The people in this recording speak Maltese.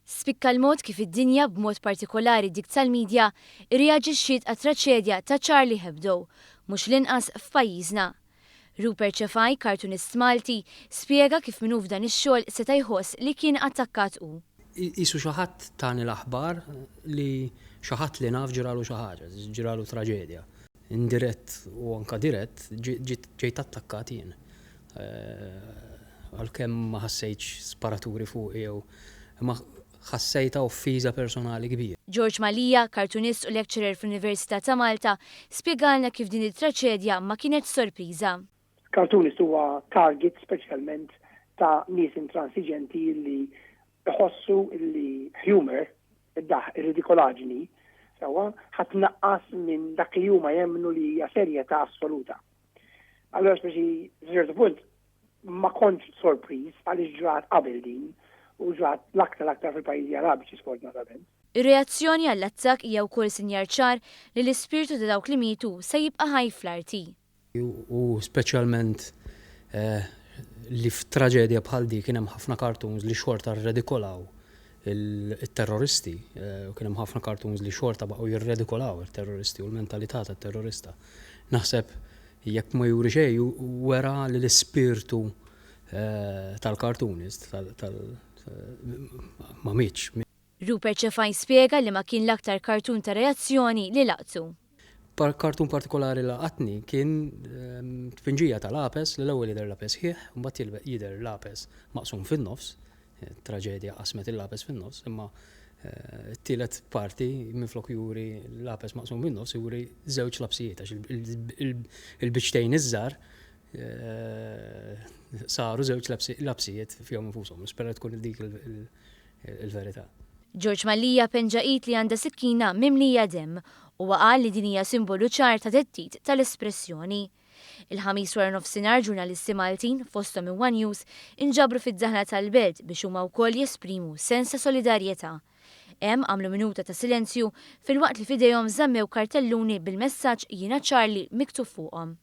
Spikka l-mod kif id-dinja b'mod partikolari dik tal-midja irreaġixxiet għat-traċedja ta' Charlie Hebdo, mhux l-inqas f'pajjiżna. Rupert Ċefaj, kartunist Malti, spjega kif minnu f'dan ix-xogħol seta' jħoss li kien attakkat hu. Qisu xi ħadd tani l-aħbar li xi ħadd li naf ġralu xi ħaġa, ġralu traġedja. Indirett u anke dirett ġejt attakkat jien. Għalkemm ma ħassejtx sparaturi fuqi jew ma ħassejta offiża personali kbir. George Malija, kartunist u lecturer fl-Università ta' Malta, spjegalna kif din it-traċedja ma kienet sorpriża. Kartunist huwa target speċjalment ta' nies intransiġenti li iħossu li humor, ir-ridikolaġni, sewa ħadd naqqas minn dak li huma jemmnu li hija serjetà assoluta. Allura speċi ċertu punt ma kontx sorpriż għaliex ġrat qabel din u ġrat l-aktar fil-pajjiżi Arabiċi sfortunatament. Ir-reazzjoni għall-attakk hija wkoll sinjar ċar li l-ispirtu ta' dawk li mietu se jibqa' ħaj fl-arti. U speċjalment li f'traġedja bħal di kien hemm ħafna cartoons li xorta rredikolaw il-terroristi, u kien hemm ħafna cartoons li xorta baqgħu jirredikolaw il-terroristi u l-mentalità tat-terrorista. Naħseb jekk ma juri xejn wera li l-ispirtu tal-kartunist ma mitx. Rupert Ċefaj spjega li ma kien l-aktar kartun ta' reazzjoni li laqtu. Kartun partikolari laqatni kien tfinġija tal-apes li l-ewwel jidher l-apes ħieħ, mbagħad jidher l-apes maqsum fin-nofs, traġedja qasmet il-apes fin-nofs, imma t-tielet parti minflok juri l-apes maqsum fin-nofs juri żewġ labsijiet għax il-biċtejn iż-żgħar saru żewġ labsijiet fihom infushom, nispera tkun dik il-verità. George Malija penġaqit li għandha sikkina mimlija demm u qal li din hija simbolu ċar ta' tettit tal-espressjoni. Il-ħamis wara nofsinhar ġurnalisti Maltin fosthom minn One News inġabru fiż-żaħla tal-belt biex huma wkoll jesprimu sens ta' solidarjetà. Hemm għamlu minuta ta' silenzju filwaqt li f'idejhom żammew kartelluni bil-messaġġ jiena Charlie miktub fuqhom.